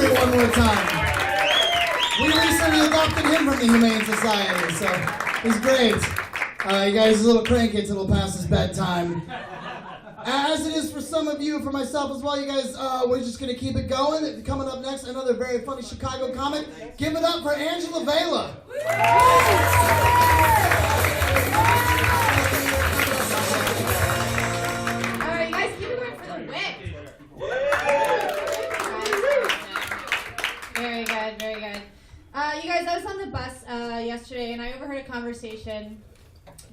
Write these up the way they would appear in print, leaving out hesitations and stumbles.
it one more time. We recently adopted him from the Humane Society, so he's great. You guys are little crankheads, it'll pass his bedtime. As it is for some of you, for myself as well, you guys, we're just going to keep it going. Coming up next, another very funny Chicago comic. Give it up for Angela Vela. All right, you guys, keep it going for the WIP. Very good, very good. You guys, I was on the bus yesterday, and I overheard a conversation.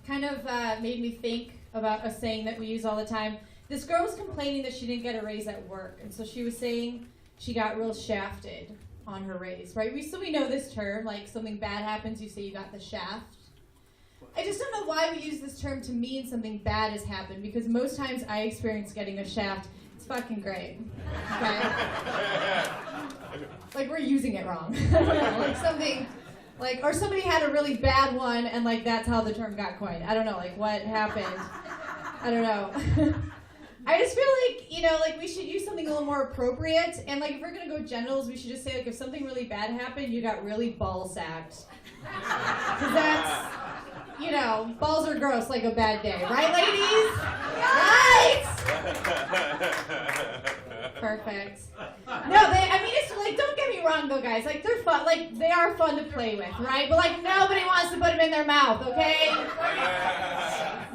Kind of made me think about a saying that we use all the time. This girl was complaining that she didn't get a raise at work, and so she was saying she got real shafted on her raise, right? We know this term, like something bad happens, you say you got the shaft. I just don't know why we use this term to mean something bad has happened, because most times I experience getting a shaft. It's fucking great, okay? Like we're using it wrong. Like something... Like, or somebody had a really bad one, and like that's how the term got coined. I don't know, like what happened. I don't know. I just feel like, you know, like we should use something a little more appropriate. And like if we're gonna go genitals, we should just say like if something really bad happened, you got really ball sacked. Because that's, you know, balls are gross like a bad day, right, ladies? Right? Perfect. No, I mean, it's like, don't get me wrong though, guys. Like, they're fun. Like, they are fun to play with, right? But like, nobody wants to put them in their mouth, okay?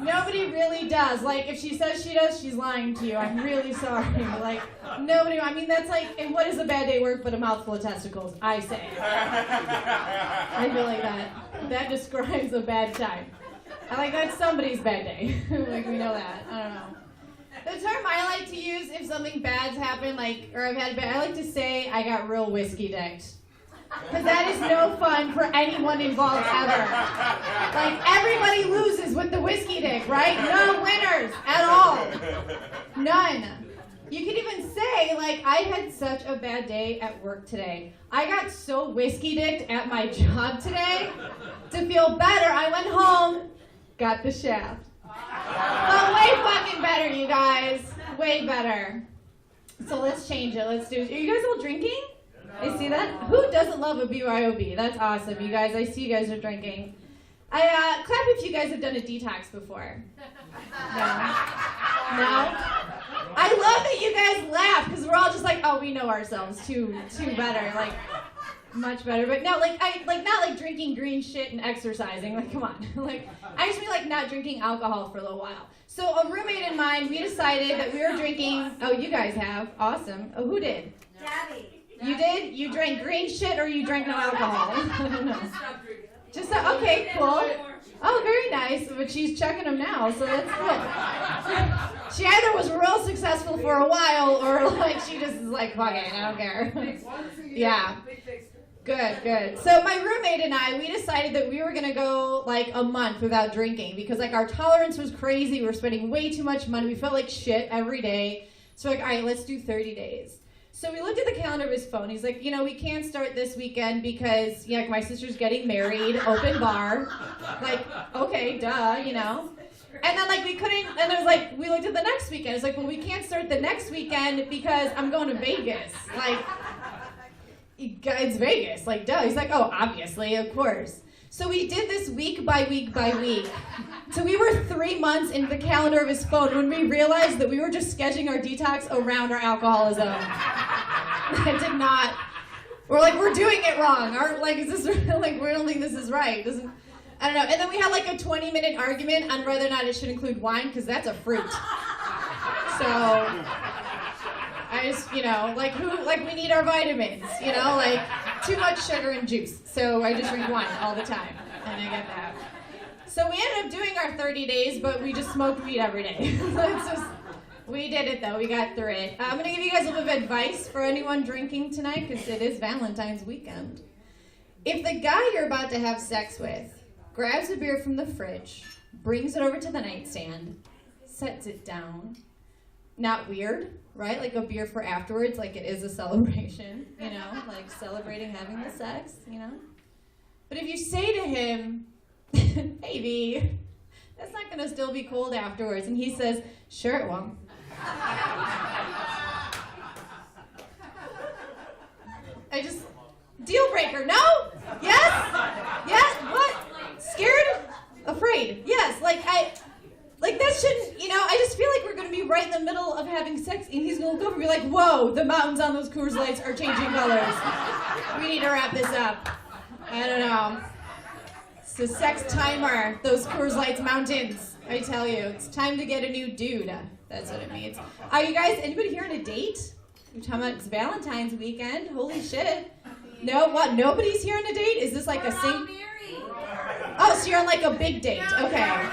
Nobody really does. Like, if she says she does, she's lying to you. I'm really sorry. Like, nobody, I mean, that's like, and what is a bad day work but a mouthful of testicles? I say. I feel like that describes a bad time. I like, that's somebody's bad day. Like, we know that. I don't know. The term I like to use if something bad's happened, like, or I've had a bad, I like to say I got real whiskey dicked. Because that is no fun for anyone involved ever. Like, everybody loses with the whiskey dick, right? No winners at all. None. You could even say, like, I had such a bad day at work today. I got so whiskey dicked at my job today. To feel better, I went home, got the shaft. Oh, way fucking better, you guys. Way better. So let's change it. Let's do it. Are you guys all drinking? I see that. Who doesn't love a BYOB? That's awesome, you guys. I see you guys are drinking. Clap if you guys have done a detox before. No? I love that you guys laugh because we're all just like, oh, we know ourselves too better. Like, much better, but no, like not like drinking green shit and exercising. Like, come on. Like, I just mean like not drinking alcohol for a little while. So a roommate and mine, we decided that we were drinking. Oh, you guys have. Awesome. Oh, who did? Daddy. You did? You drank green shit or you drank no alcohol? No. Just okay, cool. Oh, very nice. But she's checking them now, so that's good. She either was real successful for a while or like she just is like, fuck it, I don't care. Yeah. Good. So my roommate and I, we decided that we were going to go like a month without drinking because like our tolerance was crazy. We were spending way too much money. We felt like shit every day. So like, all right, let's do 30 days. So we looked at the calendar of his phone. He's like, you know, we can't start this weekend because, you know, my sister's getting married, open bar. Like, okay, duh, you know. And then like we couldn't, and it was like, we looked at the next weekend. It's like, well, we can't start the next weekend because I'm going to Vegas. Like, it's Vegas, like, duh. He's like, oh, obviously, of course. So we did this week by week by week. So we were 3 months into the calendar of his phone when we realized that we were just scheduling our detox around our alcoholism. I did not. We're like, we're doing it wrong. Like, is this like we don't think this is right? I don't know. And then we had like a 20-minute argument on whether or not it should include wine because that's a fruit. So. I just, you know, like we need our vitamins, you know, like too much sugar and juice. So I just drink wine all the time, and I get that. So we ended up doing our 30 days, but we just smoked weed every day. We did it though, we got through it. I'm gonna give you guys a little bit of advice for anyone drinking tonight, because it is Valentine's weekend. If the guy you're about to have sex with grabs a beer from the fridge, brings it over to the nightstand, sets it down, not weird, right? Like a beer for afterwards, like it is a celebration, you know, like celebrating having the sex, you know. But if you say to him, baby, that's not gonna still be cold afterwards, and he says, sure it won't. icebreaker. No? Yes? Yes? What? Scared? Afraid? Yes. Like that shouldn't, I just feel like we're going to be right in the middle of having sex, and he's going to look over and be like, whoa, the mountains on those Coors Lights are changing colors. We need to wrap this up. I don't know. It's a sex timer, those Coors Lights mountains. I tell you, it's time to get a new dude. That's what it means. Are you guys, anybody here on a date? You're talking about it's Valentine's weekend? Holy shit. No, what? Nobody's here on a date? Is this like a sing? Oh, so you're on like a big date. Okay.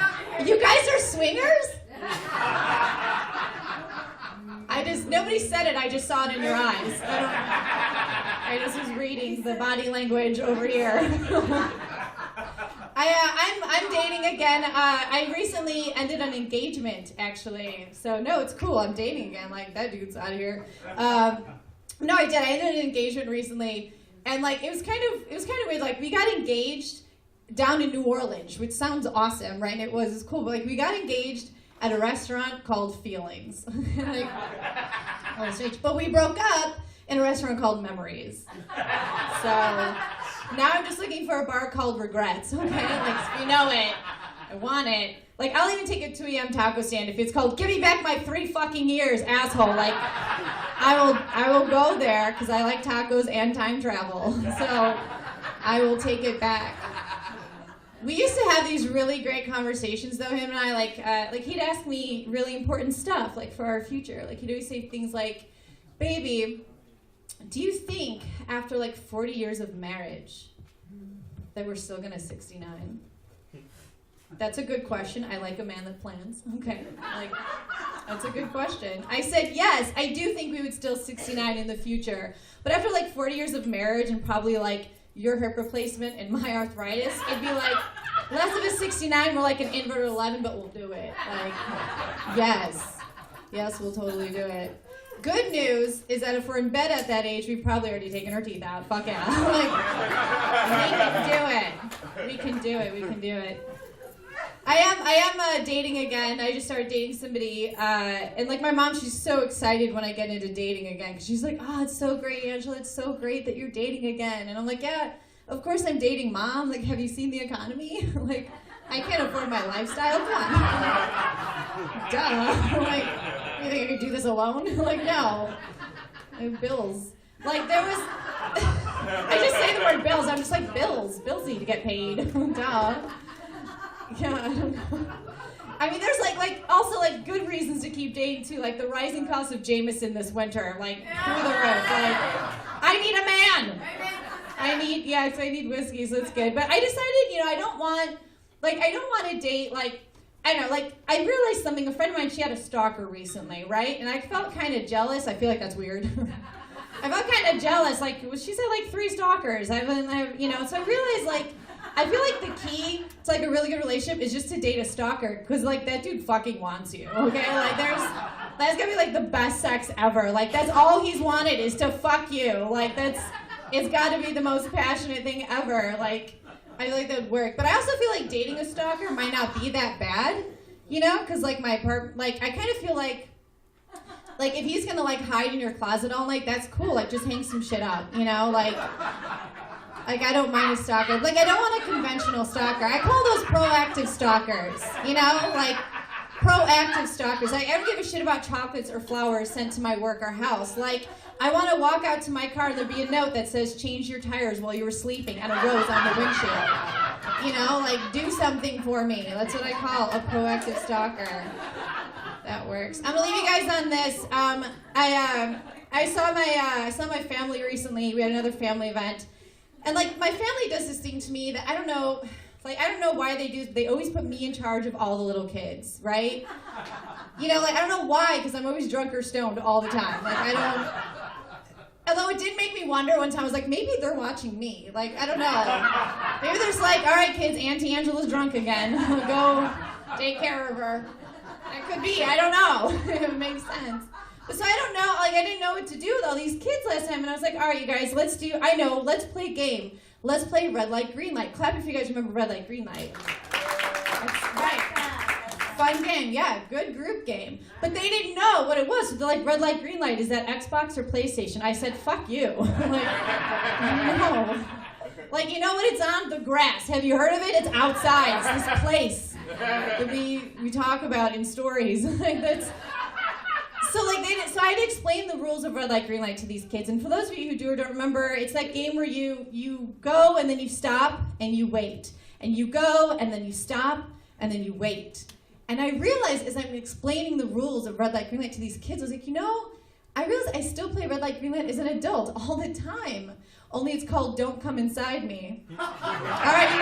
You guys are swingers? Nobody said it, I just saw it in your eyes. I just was reading the body language over here. I'm dating again. I recently ended an engagement, actually. So no, it's cool. I'm dating again. Like, that dude's out of here. No, I did. I ended an engagement recently, and like it was kind of weird. Like, we got engaged down in New Orleans, which sounds awesome, right? And it was cool. But like, we got engaged at a restaurant called Feelings. Like, oh, strange. But we broke up in a restaurant called Memories. So now I'm just looking for a bar called Regrets, okay? Like, you know it. I want it. Like, I'll even take a 2 a.m. taco stand if it's called, give me back my 3 fucking years, asshole. Like, I will go there because I like tacos and time travel. So I will take it back. We used to have these really great conversations, though, him and I, like he'd ask me really important stuff, like, for our future. Like, he'd always say things like, baby, do you think after, like, 40 years of marriage that we're still gonna 69? That's a good question. I like a man that plans. Okay, like, that's a good question. I said, yes, I do think we would still 69 in the future. But after, like, 40 years of marriage and probably, like, your hip replacement and my arthritis, it'd be like, less of a 69, more like an inverted 11, but we'll do it. Like, yes, we'll totally do it. Good news is that if we're in bed at that age, we've probably already taken our teeth out. Fuck yeah. Like, we can do it. I am dating again. I just started dating somebody, and like my mom, she's so excited when I get into dating again, because she's like, oh, it's so great, Angela, it's so great that you're dating again. And I'm like, yeah, of course I'm dating, Mom. Like, have you seen the economy? Like, I can't afford my lifestyle. Come on. Duh. Like, you think I could do this alone? Like, no. I have bills. Like, there was, I just say the word bills, I'm just like, bills need to get paid. Duh. Yeah, I don't know. I mean, there's like also like good reasons to keep dating too, like the rising cost of Jameson this winter, like through the roof. Like, I need a man. I need whiskey, so it's good. But I decided, I don't want to date like, I don't know, like I realized something. A friend of mine, she had a stalker recently, right? And I felt kind of jealous. I feel like that's weird. I felt kind of jealous. Like, she said like 3 stalkers. So I realized like. I feel like the key to like a really good relationship is just to date a stalker, because like that dude fucking wants you, okay? Like that's gonna be like the best sex ever. Like, that's all he's wanted is to fuck you. Like, it's gotta be the most passionate thing ever. Like, I feel like that would work. But I also feel like dating a stalker might not be that bad, because like my partner, like I kind of feel like if he's gonna like hide in your closet all night, that's cool. Like, just hang some shit up, Like, I don't mind a stalker. Like, I don't want a conventional stalker. I call those proactive stalkers, like proactive stalkers. I don't give a shit about chocolates or flowers sent to my work or house. Like, I want to walk out to my car and there be a note that says, change your tires while you were sleeping, and a rose on the windshield. Like, do something for me. That's what I call a proactive stalker. That works. I'm going to leave you guys on this. I saw my family recently. We had another family event. And like, my family does this thing to me that I don't know why they do. They always put me in charge of all the little kids, right? I don't know why, because I'm always drunk or stoned all the time. Like, although it did make me wonder one time, I was like, maybe they're watching me. Like, I don't know. Maybe they're just like, all right, kids, Auntie Angela's drunk again. Go take care of her. That could be, I don't know. It makes sense. So I don't know, like, I didn't know what to do with all these kids last time, and I was like, all right, you guys, let's play a game. Let's play red light, green light. Clap if you guys remember red light, green light. That's right. Fun game, yeah, good group game. But they didn't know what it was. So they're like, red light, green light, is that Xbox or PlayStation? I said, fuck you. Like, no. Like, you know what it's on? The grass. Have you heard of it? It's outside. It's this place that we talk about in stories. Like that's. So I had to explain the rules of red light, green light to these kids. And for those of you who do or don't remember, it's that game where you go and then you stop and you wait. And you go and then you stop and then you wait. And I realized as I'm explaining the rules of red light, green light to these kids, I was like, you know, I realized I still play red light, green light as an adult all the time. Only it's called Don't Come Inside Me. All right, you